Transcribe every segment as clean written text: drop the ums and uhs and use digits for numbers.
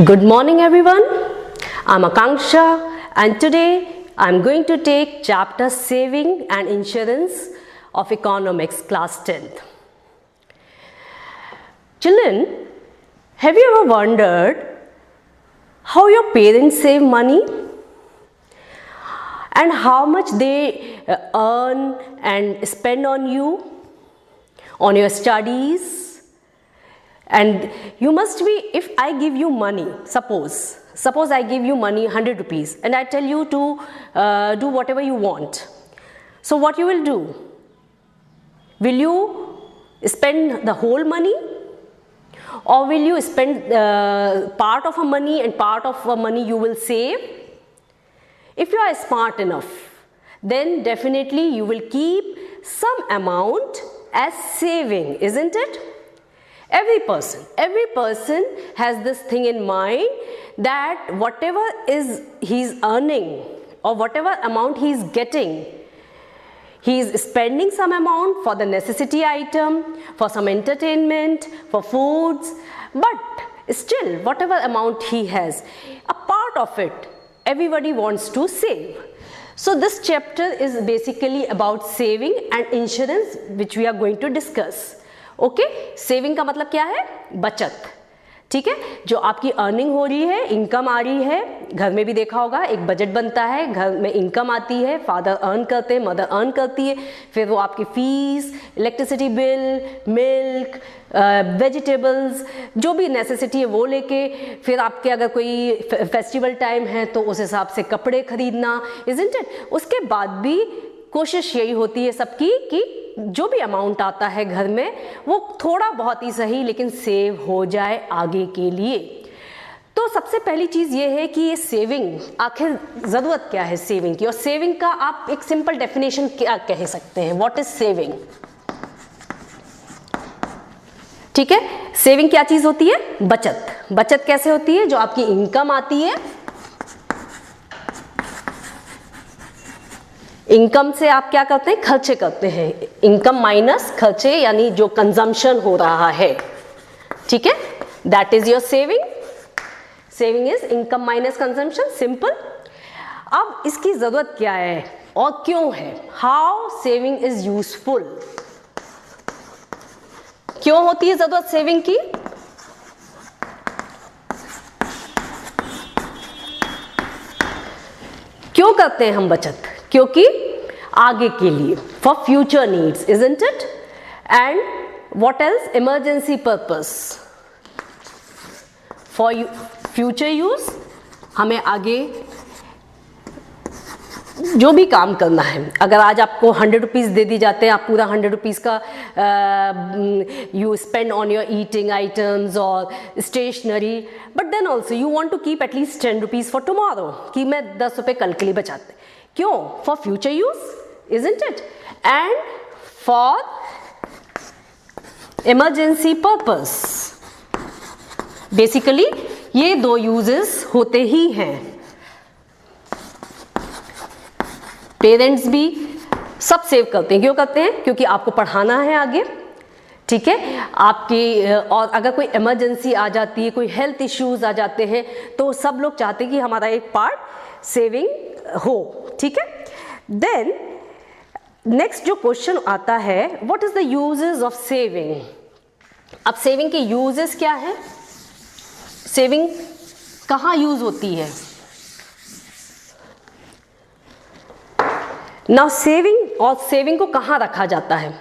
Good morning everyone. I'm Akanksha and today I'm going to take chapter Saving and Insurance of Economics class 10th. Children, have you ever wondered how your parents save money and how much they earn and spend on you, on your studies? And you must be, if I give you money, suppose I give you money 100 rupees and I tell you to do whatever you want. So what you will do? Will you spend the whole money, or will you spend part of a money and part of a money you will save? If you are smart enough, then definitely you will keep some amount as saving, isn't it? Every person has this thing in mind that whatever is he's earning or whatever amount he's getting, he's spending some amount for the necessity item, for some entertainment, for foods, but still whatever amount he has, a part of it everybody wants to save. So this chapter is basically about saving and insurance, which we are going to discuss. Okay, saving का मतलब क्या है? बचत. ठीक है, जो आपकी earning हो रही है, इनकम आ रही है. घर में भी देखा होगा, एक बजट बनता है, घर में इनकम आती है, फादर अर्न करते हैं, मदर अर्न करती है, फिर वो आपकी fees, electricity bill, milk, vegetables, जो भी नेसेसिटी है वो लेके, फिर आपके अगर कोई फेस्टिवल टाइम है तो उस हिसाब से कपड़े खरीदना, इज़न्ट इट? उसके बाद भी कोशिश यही होती है सबकी कि जो भी अमाउंट आता है घर में वो थोड़ा बहुत ही सही लेकिन सेव हो जाए आगे के लिए. तो सबसे पहली चीज़ ये है कि ये सेविंग, आखिर ज़रूरत क्या है सेविंग की, और सेविंग का आप एक सिंपल डेफिनेशन क्या कह सकते हैं? What is saving? ठीक है, सेविंग क्या चीज़ होती है? बचत. बचत कैसे होती है? जो आपकी इनकम आती है, इनकम से आप क्या करते हैं? खर्चे करते हैं. इनकम माइनस खर्चे, यानी जो कंजम्पशन हो रहा है. ठीक है, that is your saving. Saving is income minus consumption. Simple. अब इसकी जरूरत क्या है और क्यों है? How saving is useful. क्यों होती है जरूरत सेविंग की? क्यों करते हैं हम बचत? क्योंकि आगे के लिए, for future needs, isn't it? And what else? Emergency purpose, for future use. हमें आगे जो भी काम करना है, अगर आज आपको 100 रुपीज़ दे दी जाते हैं, आप पूरा 100 रुपीज़ का you spend on your eating items और stationery, but then also you want to keep at least 10 rupees for tomorrow, कि मैं 10 रुपये कल के लिए बचाते. क्यों? For future use, isn't it? And for emergency purpose. Basically ये दो यूजेस होते ही हैं. पेरेंट्स भी सब सेव करते हैं. क्यों करते हैं? क्योंकि आपको पढ़ाना है आगे. ठीक है, आपकी, और अगर कोई इमरजेंसी आ जाती है, कोई हेल्थ इश्यूज आ जाते हैं, तो सब लोग चाहते हैं कि हमारा एक पार्ट सेविंग हो. ठीक है. देन नेक्स्ट जो क्वेश्चन आता है, what is the uses of saving. अब सेविंग के यूजेस क्या है? सेविंग कहाँ यूज होती है? नाउ सेविंग, और सेविंग को कहाँ रखा जाता है?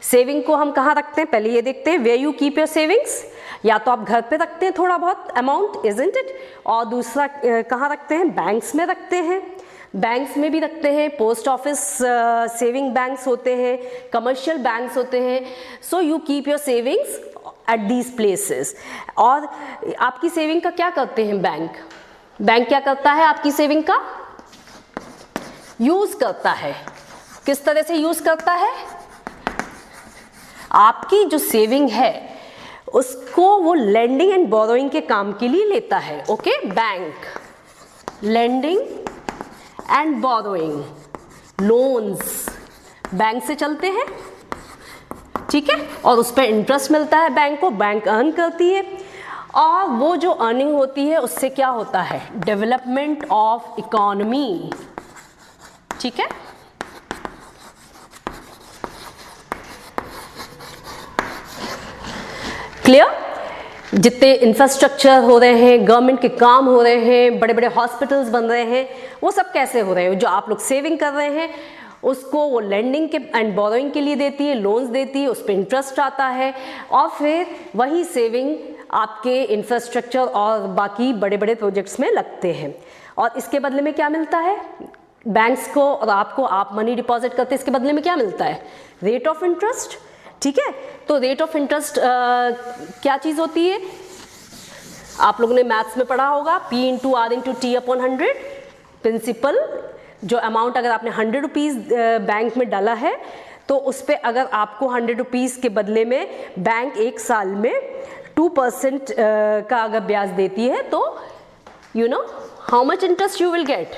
सेविंग को हम कहाँ रखते हैं? पहले ये देखते हैं, where you keep your savings. या तो आप घर पे रखते हैं थोड़ा बहुत अमाउंट, इजंट इट? और दूसरा कहाँ रखते हैं? बैंक्स में रखते हैं. बैंक्स में भी रखते हैं, पोस्ट ऑफिस सेविंग बैंक्स होते हैं, कमर्शियल बैंक्स होते हैं. So you keep your savings at these places. और आपकी सेविंग का क्या करते हैं बैंक? बैंक क्या करता है? आपकी सेविंग का यूज करता है. किस तरह से यूज करता है? आपकी जो सेविंग है उसको वो लेंडिंग एंड बोरोइंग के काम के लिए लेता है. Okay, bank lending and borrowing, loans bank से चलते हैं. ठीक है, और उस पर इंटरेस्ट मिलता है बैंक को, बैंक अर्न करती है. और वो जो अर्निंग होती है उससे क्या होता है, डेवलपमेंट ऑफ इकोनॉमी, ठीक है। क्लियर? जितने इंफ्रास्ट्रक्चर हो रहे हैं, गवर्नमेंट के काम हो रहे हैं, बड़े बड़े हॉस्पिटल्स बन रहे हैं, वो सब कैसे हो रहे हैं, जो आप लोग सेविंग कर रहे हैं उसको वो लेंडिंग के एंड बोरोइंग के लिए देती है, लोन्स देती है, उस पर इंटरेस्ट आता है और फिर वही सेविंग आपके इंफ्रास्ट्रक्चर और बाकी बड़े बड़े प्रोजेक्ट्स में लगते हैं। और इसके बदले में क्या मिलता है बैंक्स को और आपको, आप मनी डिपॉजिट करते हैं, इसके बदले में क्या मिलता है, रेट ऑफ इंटरेस्ट, ठीक है। तो रेट ऑफ इंटरेस्ट क्या चीज़ होती है, आप लोगों ने मैथ्स में पढ़ा होगा, P into R into T upon 100, principal जो अमाउंट अगर आपने 100 रुपीज़ बैंक में डाला है तो उस पर अगर आपको 100 रुपीज़ के बदले में बैंक एक साल में 2% का अगर ब्याज देती है तो you know how much interest you will gate,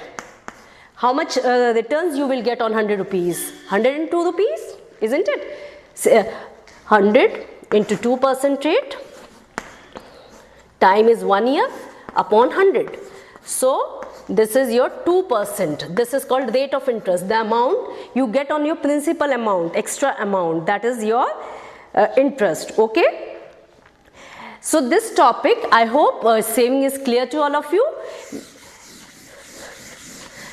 how much returns you will get on 100 rupees, 102 rupees, isn't it? 100 into 2% rate, time is 1 year upon 100. So this is your 2%. This is called rate of interest. The amount you get on your principal amount, extra amount, that is your interest. Okay. So this topic, I hope saving is clear to all of you.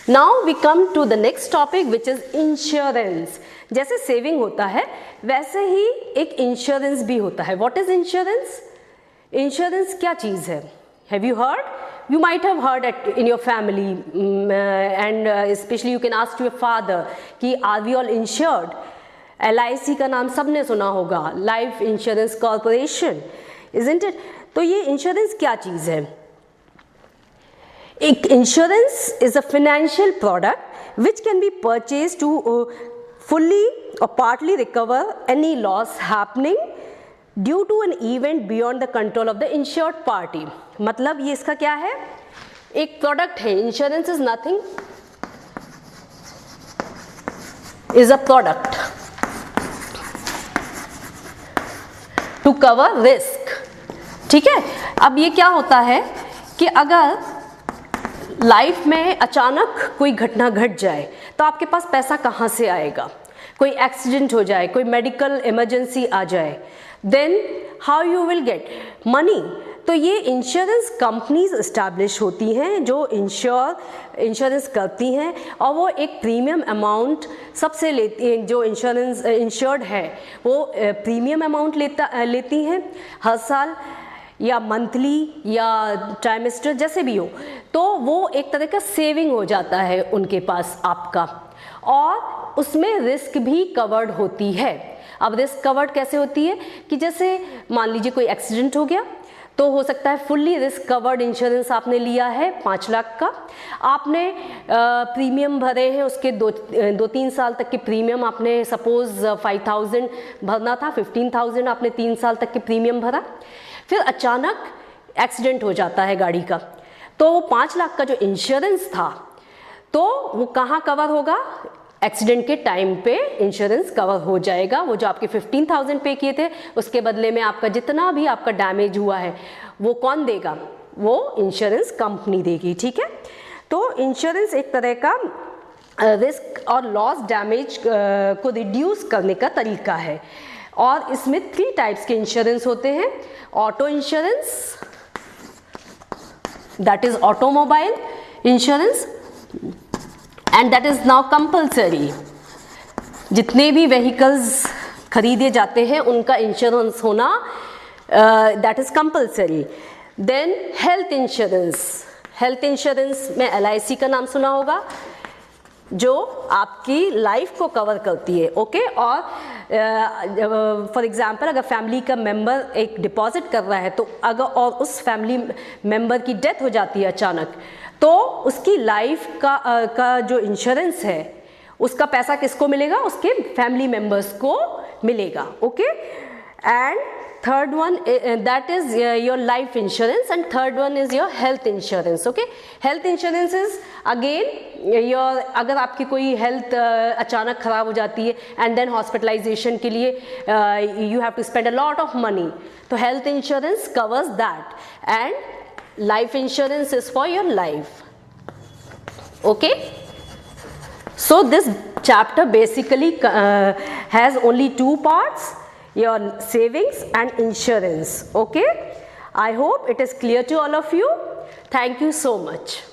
Now we come to the next topic which is insurance. जैसे saving होता है वैसे ही एक insurance भी होता है। What is insurance? Insurance क्या चीज़ है? Have you heard? You might have heard it in your family and especially you can ask your father कि are we all insured? LIC का नाम सबने सुना होगा, life insurance corporation, isn't it? तो ये इंश्योरेंस क्या चीज़ है? एक insurance is a financial product which can be purchase to fully or partly recover any loss happening due to an event beyond the control of the insured party. मतलब ये इसका क्या है, एक प्रोडक्ट है, insurance is nothing, is a product to cover risk, ठीक है। अब ये क्या होता है कि अगर लाइफ में अचानक कोई घटना घट जाए तो आपके पास पैसा कहाँ से आएगा, कोई एक्सीडेंट हो जाए, कोई मेडिकल इमरजेंसी आ जाए, then how you will get money. तो ये इंश्योरेंस कंपनीज इस्टेब्लिश होती हैं जो इंश्योरेंस करती हैं और वो एक प्रीमियम अमाउंट सबसे लेती हैं, जो इंश्योरेंस इंश्योर्ड है वो प्रीमियम अमाउंट लेती हैं हर साल या मंथली या ट्राइमेस्टर जैसे भी हो, तो वो एक तरह का सेविंग हो जाता है उनके पास आपका, और उसमें रिस्क भी कवर्ड होती है। अब रिस्क कवर्ड कैसे होती है कि जैसे मान लीजिए कोई एक्सीडेंट हो गया तो हो सकता है फुल्ली रिस्क कवर्ड इंश्योरेंस आपने लिया है 5 लाख का, आपने प्रीमियम भरे हैं उसके 2-3 साल तक के प्रीमियम, आपने सपोज 5,000 भरना था, 15,000 आपने 3 साल तक के प्रीमियम भरा, फिर अचानक एक्सीडेंट हो जाता है गाड़ी का, तो वो 5 लाख का जो इंश्योरेंस था तो वो कहाँ कवर होगा, एक्सीडेंट के टाइम पे इंश्योरेंस कवर हो जाएगा। वो जो आपके 15,000 पे किए थे उसके बदले में आपका जितना भी आपका डैमेज हुआ है वो कौन देगा, वो इंश्योरेंस कंपनी देगी, ठीक है। तो इंश्योरेंस एक तरह का रिस्क और लॉस डैमेज को रिड्यूस करने का तरीका है, और इसमें 3 टाइप्स के इंश्योरेंस होते हैं। Auto insurance, that is automobile insurance, and that is now compulsory. जितने भी व्हीकल्स खरीदे जाते हैं उनका इंश्योरेंस होना that is compulsory. Then health insurance, health insurance में LIC का नाम सुना होगा जो आपकी लाइफ को कवर करती है, ओके। और फॉर एग्जांपल अगर फैमिली का मेंबर एक डिपॉजिट कर रहा है तो अगर और उस फैमिली मेंबर की डेथ हो जाती है अचानक, तो उसकी लाइफ का जो इंश्योरेंस है उसका पैसा किसको मिलेगा, उसके फैमिली मेंबर्स को मिलेगा, okay. And third one that is your life insurance, and third one is your health insurance, okay. Health insurance is again your, अगर आपकी कोई हेल्थ अचानक ख़राब हो जाती है एंड देन हॉस्पिटलाइजेशन के लिए you have to spend a lot of money, तो health insurance covers that. and life insurance is for your life. Okay. So this chapter basically has only two parts, your savings and insurance. Okay. I hope it is clear to all of you. Thank you so much.